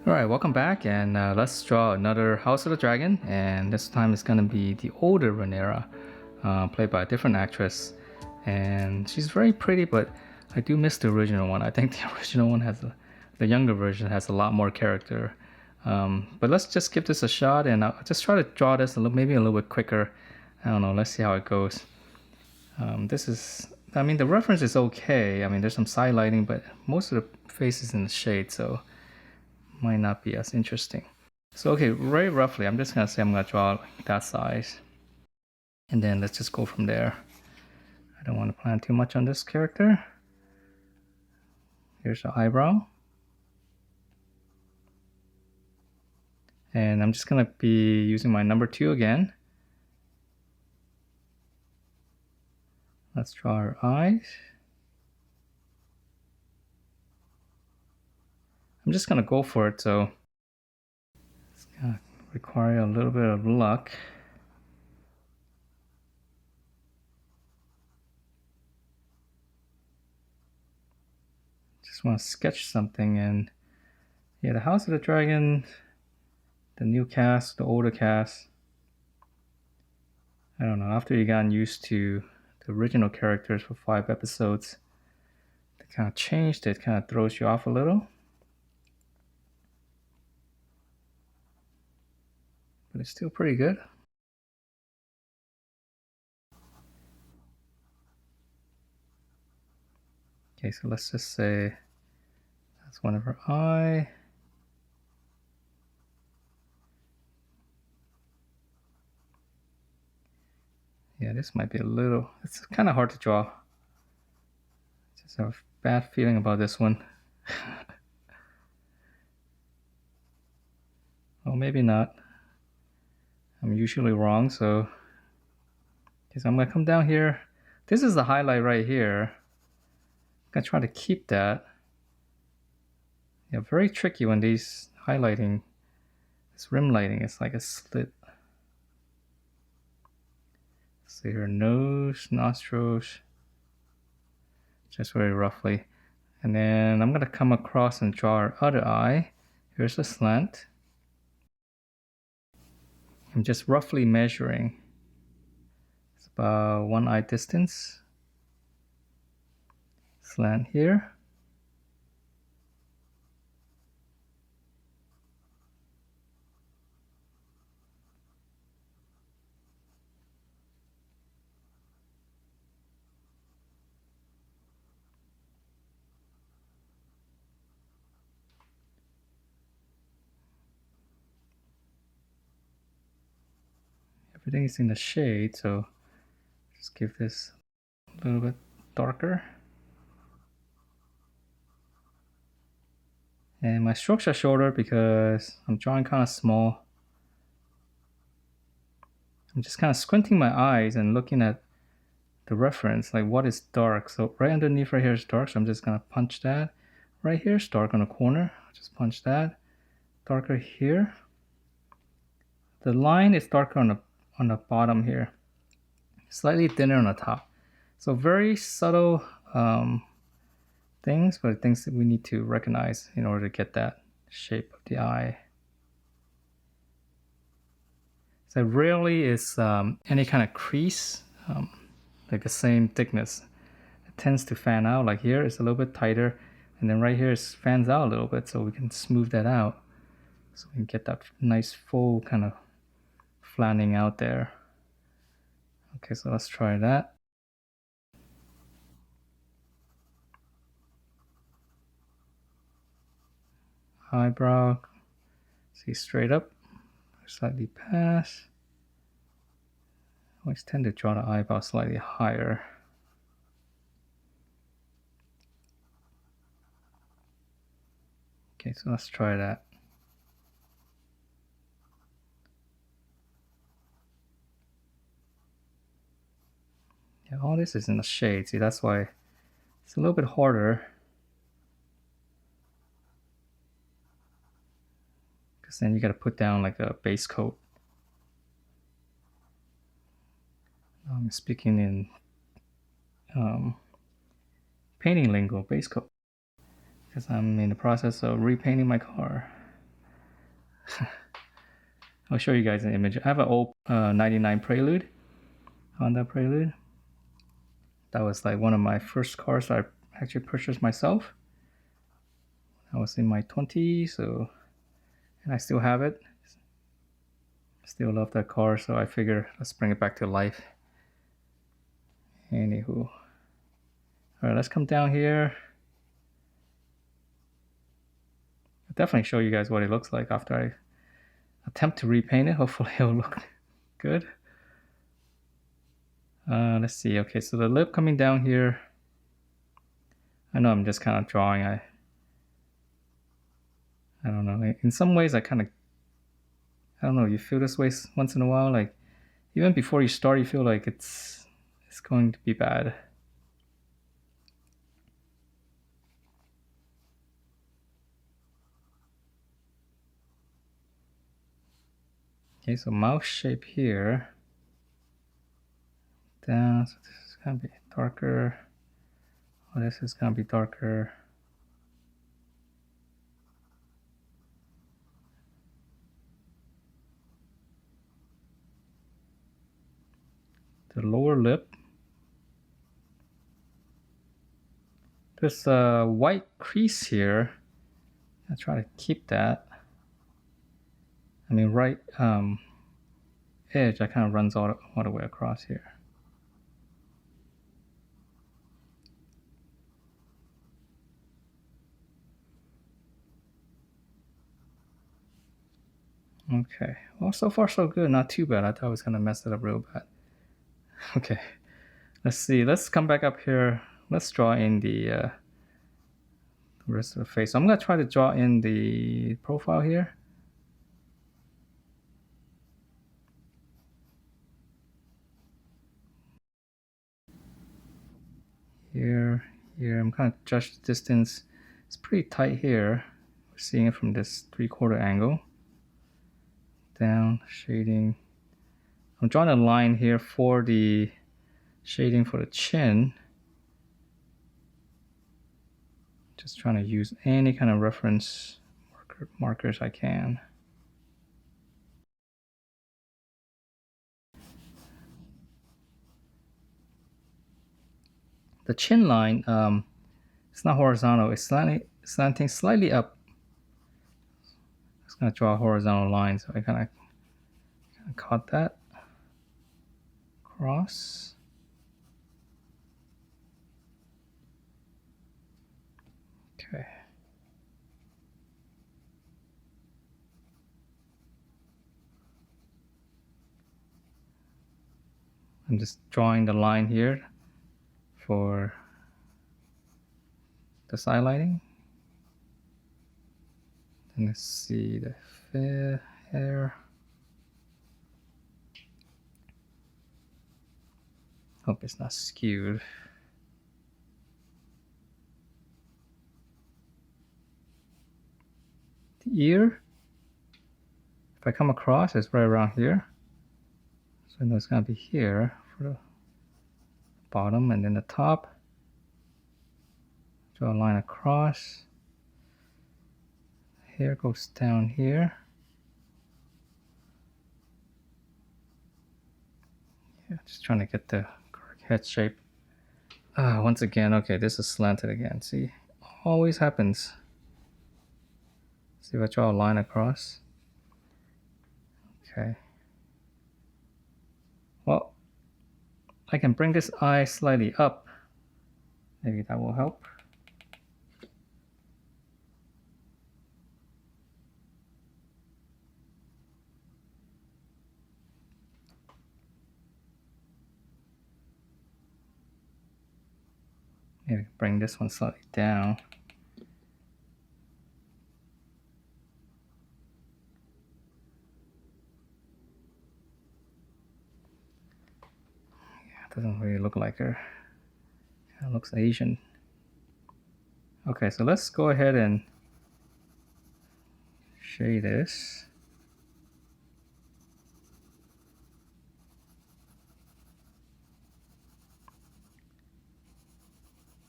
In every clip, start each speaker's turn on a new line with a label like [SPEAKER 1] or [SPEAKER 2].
[SPEAKER 1] Alright, welcome back, and let's draw another House of the Dragon, and this time it's gonna be the older Rhaenyra, played by a different actress, and she's very pretty, but I do miss the original one. I think the original one the younger version has a lot more character. But let's just give this a shot, and I'll just try to draw this maybe a little bit quicker. I don't know, let's see how it goes. The reference is okay. I mean, there's some side lighting, but most of the face is in the shade, so might not be as interesting. So okay, very roughly, I'm just gonna say I'm gonna draw that size, and then let's just go from there. I don't want to plan too much on this character. Here's the eyebrow, and I'm just gonna be using my number 2 again. Let's draw her eyes. I'm just gonna go for it, so it's gonna require a little bit of luck. Just want to sketch something, and yeah, the House of the Dragon, the new cast, the older cast, I don't know, after you gotten used to the original characters for 5 episodes, they kind of changed it, kind of throws you off a little. But it's still pretty good. Okay, so let's just say that's one of her eye. Yeah, this might be it's kind of hard to draw. Just have a bad feeling about this one. Well, maybe not. I'm usually wrong, so I'm gonna come down here. This is the highlight right here. I'm gonna try to keep that. Yeah, very tricky when these highlighting, this rim lighting is like a slit. See her nose, nostrils, just very roughly. And then I'm gonna come across and draw her other eye. Here's the slant. I'm just roughly measuring. It's about 1 eye distance. Slant here. Everything is in the shade, so just give this a little bit darker. And my strokes are shorter because I'm drawing kind of small. I'm just kind of squinting my eyes and looking at the reference, like what is dark. So right underneath right here is dark, so I'm just gonna punch that. Right here is dark on the corner, just punch that. Darker here. The line is darker on the bottom here, slightly thinner on the top. So very subtle things, but things that we need to recognize in order to get that shape of the eye. So rarely is any kind of crease like the same thickness. It tends to fan out, like here it's a little bit tighter, and then right here it fans out a little bit, so we can smooth that out. So we can get that nice full kind of flattening out there. Okay, so let's try that. Eyebrow, see straight up, slightly past. I always tend to draw the eyebrow slightly higher. Okay, so let's try that. Yeah, all this is in the shade. See, that's why it's a little bit harder. Because then you got to put down like a base coat. I'm speaking in painting lingo, base coat. Because I'm in the process of repainting my car. I'll show you guys an image. I have an old 99 Prelude, Honda Prelude. That was like one of my first cars I actually purchased myself. I was in my 20s, so, and I still have it. Still love that car, so I figure let's bring it back to life. Anywho. Alright, let's come down here. I'll definitely show you guys what it looks like after I attempt to repaint it. Hopefully it'll look good. Let's see. Okay, so the lip coming down here. I know I'm just kind of drawing. I don't know. In some ways, I don't know. You feel this way once in a while. Like even before you start, you feel like it's going to be bad. Okay, so mouth shape here. Down. So this is gonna be darker. Oh, this is gonna be darker. The lower lip. There's a white crease here. I try to keep that. I mean, right edge, I kind of runs all the way across here. Okay, well, so far so good. Not too bad. I thought I was gonna mess it up real bad. Okay, let's see. Let's come back up here. Let's draw in the rest of the face. So I'm gonna try to draw in the profile here. Here, I'm kind of judge the distance. It's pretty tight here. We're seeing it from this 3/4 angle. Down, shading. I'm drawing a line here for the shading for the chin. Just trying to use any kind of reference markers I can. The chin line, it's not horizontal, it's slanting slightly up. I'm just gonna draw a horizontal line, so I kind of caught that. Cross. Okay. I'm just drawing the line here for the side lighting. And let's see the hair. Hope it's not skewed. The ear, if I come across, it's right around here. So I know it's gonna be here for the bottom, and then the top. Draw a line across. Hair goes down here. Yeah, just trying to get the correct head shape. Once again, okay, this is slanted again. See, always happens. See if I draw a line across. Okay. Well, I can bring this eye slightly up. Maybe that will help. Maybe bring this one slightly down. Yeah, it doesn't really look like her. Kind of looks Asian. Okay, so let's go ahead and shade this.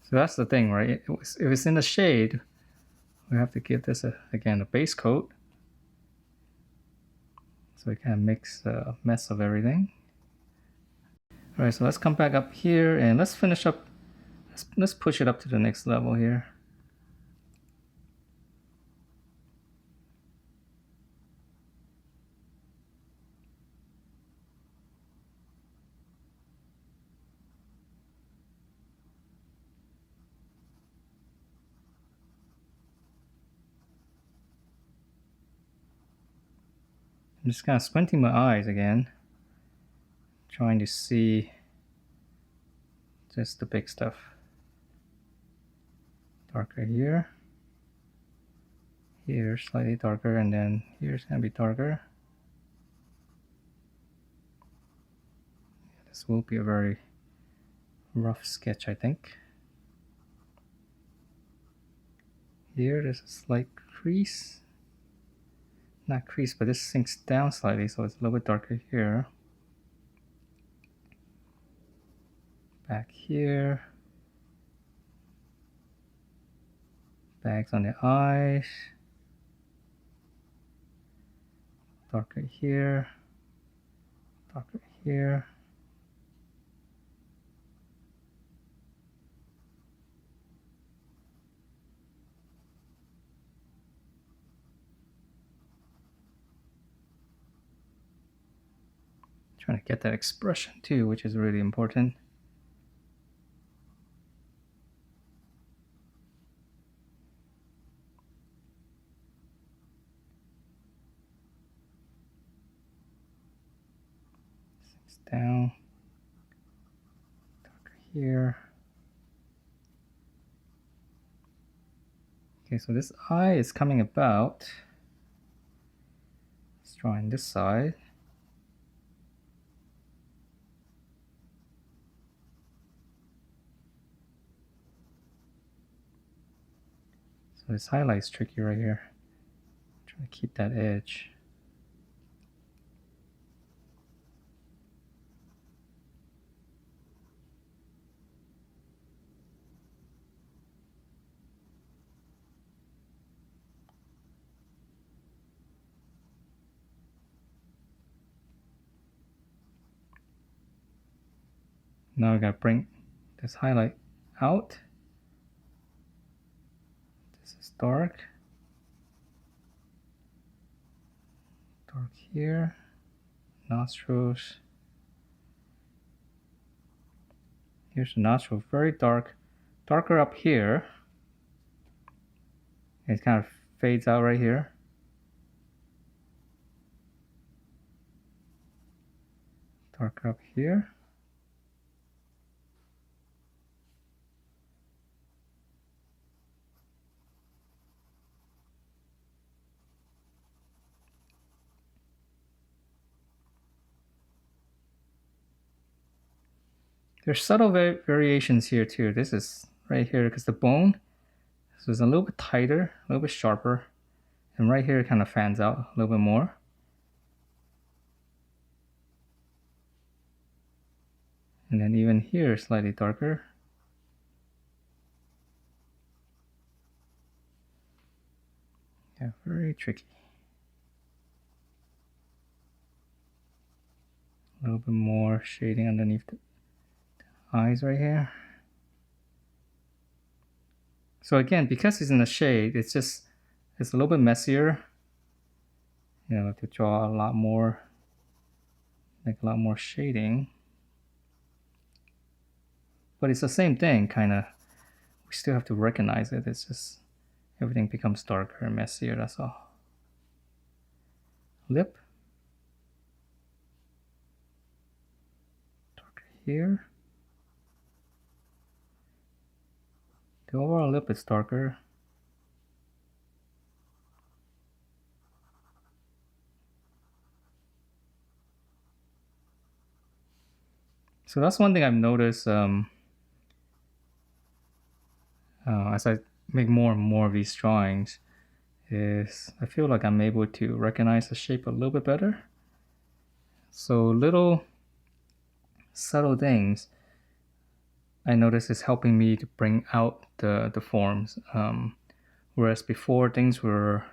[SPEAKER 1] So that's the thing, right? If it's in the shade, we have to give this again a base coat. So it kind of makes a mess of everything. All right, so let's come back up here and let's finish up. Let's push it up to the next level here. I'm just kind of squinting my eyes again, trying to see just the big stuff. Darker here. Here, slightly darker, and then here's gonna be darker. This will be a very rough sketch, I think. Here, there's a slight crease. Not crease, but this sinks down slightly, so it's a little bit darker here. Back here. Bags on the eyes. Darker here. Darker here. Trying to get that expression too, which is really important. Sinks down. Darker here. Okay, so this eye is coming about. Let's draw on this side. So this highlight's tricky right here. Trying to keep that edge. Now I gotta bring this highlight out. This is dark. Dark here. Nostrils. Here's the nostril, very dark. Darker up here. It kind of fades out right here. Darker up here. There's subtle variations here too. This is right here because the bone is a little bit tighter, a little bit sharper. And right here it kind of fans out a little bit more. And then even here, slightly darker. Yeah, very tricky. A little bit more shading underneath the eyes right here. So again, because it's in the shade, it's a little bit messier. You know, to draw a lot more, make a lot more shading. But it's the same thing, kind of. We still have to recognize it. It's just everything becomes darker and messier, that's all. Lip. Darker here. The overall lip is darker. So that's one thing I've noticed as I make more and more of these drawings, is I feel like I'm able to recognize the shape a little bit better. So little subtle things I notice is helping me to bring out the forms. Whereas before things were,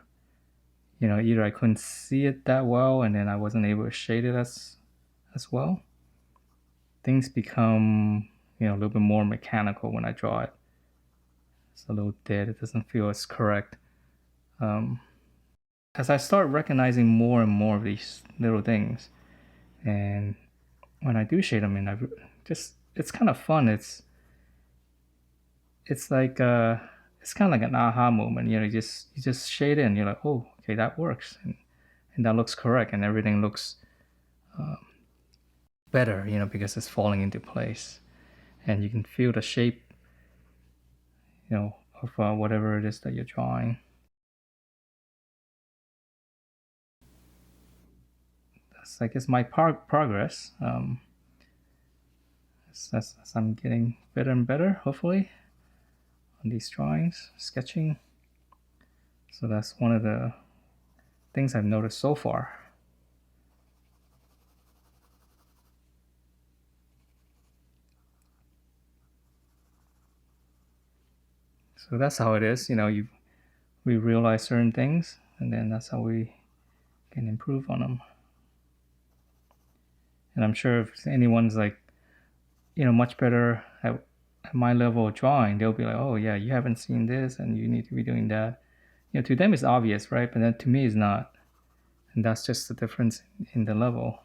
[SPEAKER 1] either I couldn't see it that well and then I wasn't able to shade it as well. Things become, a little bit more mechanical when I draw it. It's a little dead. It doesn't feel as correct. As I start recognizing more and more of these little things, and when I do shade them in, it's kind of fun. It's like it's kind of like an aha moment. You just shade in. You're like, oh, okay, that works, and that looks correct, and everything looks better. Because it's falling into place, and you can feel the shape, of whatever it is that you're drawing. That's, I guess, my progress. As I'm getting better and better, hopefully, on these drawings, sketching. So that's one of the things I've noticed so far. So that's how it is. We realize certain things, and then that's how we can improve on them. And I'm sure if anyone's like, much better at my level of drawing, they'll be like, oh yeah, you haven't seen this, and you need to be doing that. To them it's obvious, right? But then to me it's not, and that's just the difference in the level.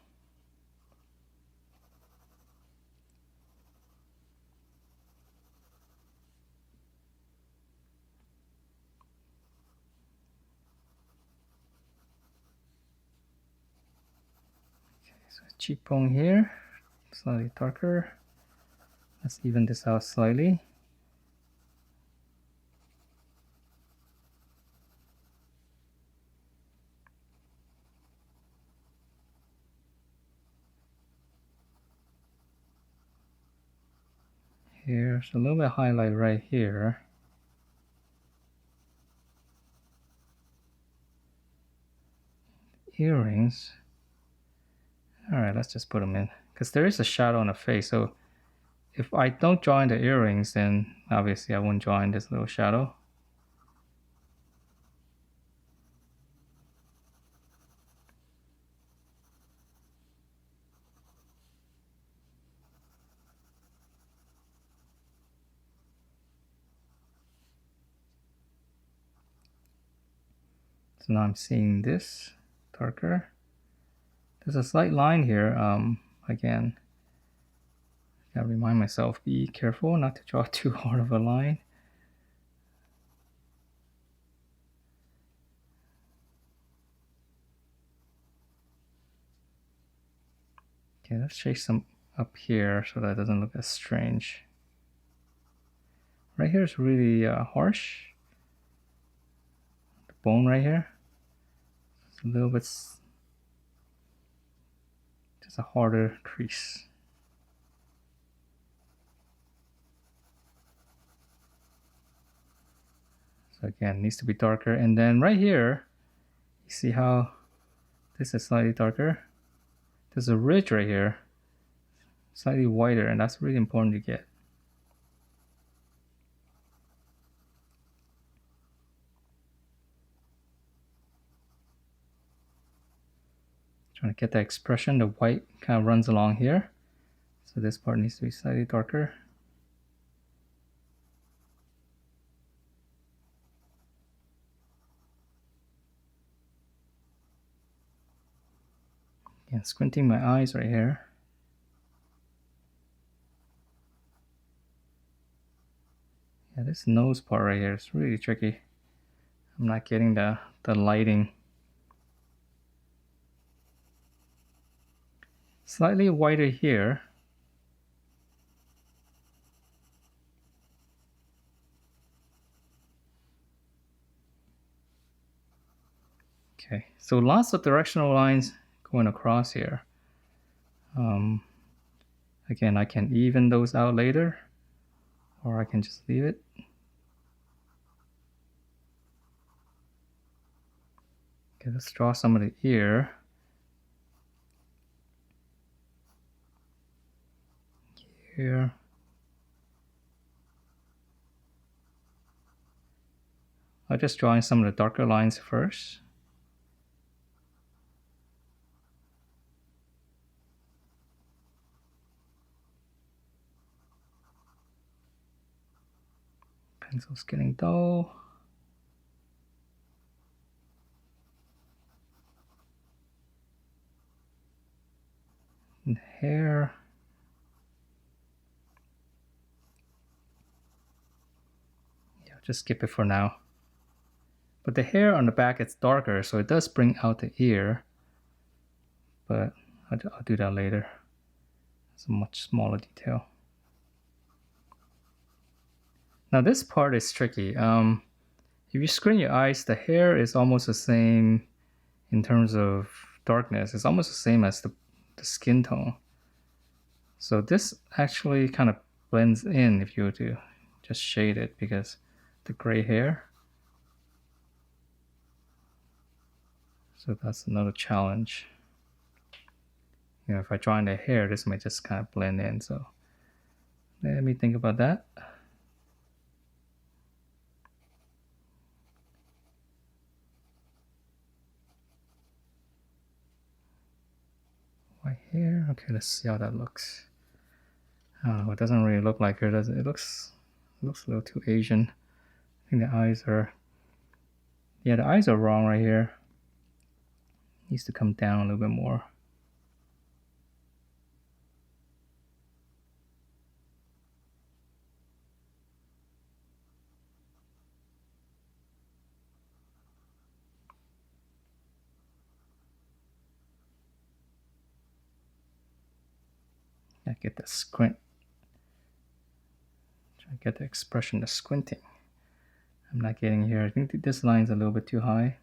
[SPEAKER 1] Okay, so cheekbone here, slightly darker. Let's even this out slightly. Here's a little bit of highlight right here. Earrings. All right, let's just put them in because there is a shadow on the face. So if I don't draw in the earrings, then obviously I won't draw in this little shadow. So now I'm seeing this darker. There's a slight line here. Again, gotta remind myself, be careful not to draw too hard of a line. Okay, let's shade some up here so that it doesn't look as strange. Right here is really harsh. The bone right here, it's a little bit, just a harder crease. So again, needs to be darker. And then right here, you see how this is slightly darker? There's a ridge right here, slightly wider, and that's really important to get. Trying to get that expression. The white kind of runs along here, so this part needs to be slightly darker. Again, squinting my eyes right here. Yeah, this nose part right here is really tricky. I'm not getting the lighting. Slightly whiter here. Okay, so lots of directional lines going across here. Again, I can even those out later, or I can just leave it. Okay, let's draw some of the ear. Here. I'll just draw in some of the darker lines first. Pencil's getting dull. And hair. Yeah, just skip it for now. But the hair on the back, it's darker, so it does bring out the ear. But I'll do that later. It's a much smaller detail. Now this part is tricky. If you squint your eyes, the hair is almost the same in terms of darkness. It's almost the same as the skin tone. So this actually kind of blends in if you were to just shade it, because the gray hair. So that's another challenge. You know, if I draw in the hair, this might just kind of blend in. So let me think about that. White hair. Okay, let's see how that looks. I don't know. It doesn't really look like her, does it? It looks a little too Asian. I think the eyes are. Yeah, the eyes are wrong right here. Needs to come down a little bit more. I get the squint. Try to get the expression of squinting. I'm not getting here. I think this line's a little bit too high.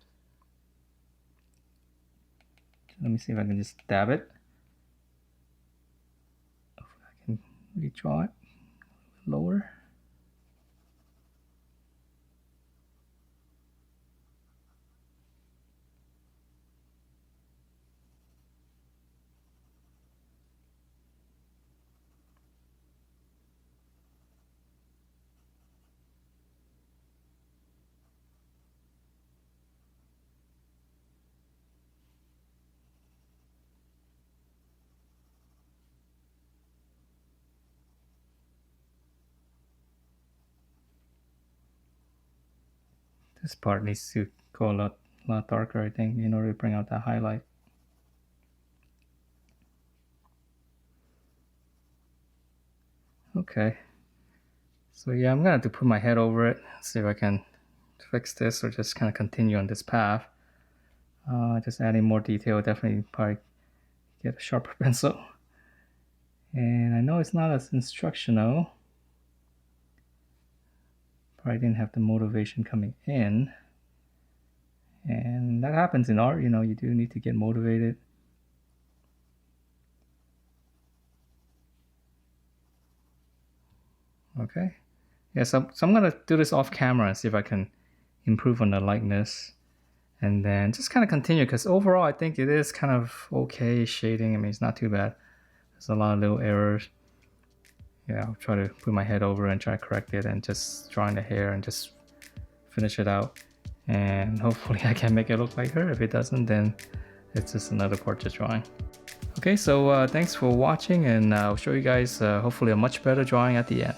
[SPEAKER 1] Let me see if I can just dab it. If I can redraw it lower. This part needs to go a lot darker, I think, in order to bring out that highlight. Okay. So yeah, I'm gonna have to put my head over it, see if I can fix this or just kind of continue on this path. Just adding more detail, definitely probably get a sharper pencil. And I know it's not as instructional. Probably didn't have the motivation coming in. And that happens in art, you know, you do need to get motivated. Okay. Yeah, so I'm gonna do this off camera and see if I can improve on the lightness. And then just kind of continue, because overall I think it is kind of okay shading. I mean, it's not too bad. There's a lot of little errors. Yeah, I'll try to put my head over and try to correct it and just draw in the hair and just finish it out. And hopefully I can make it look like her. If it doesn't, then it's just another portrait drawing. Okay, so thanks for watching, and I'll show you guys hopefully a much better drawing at the end.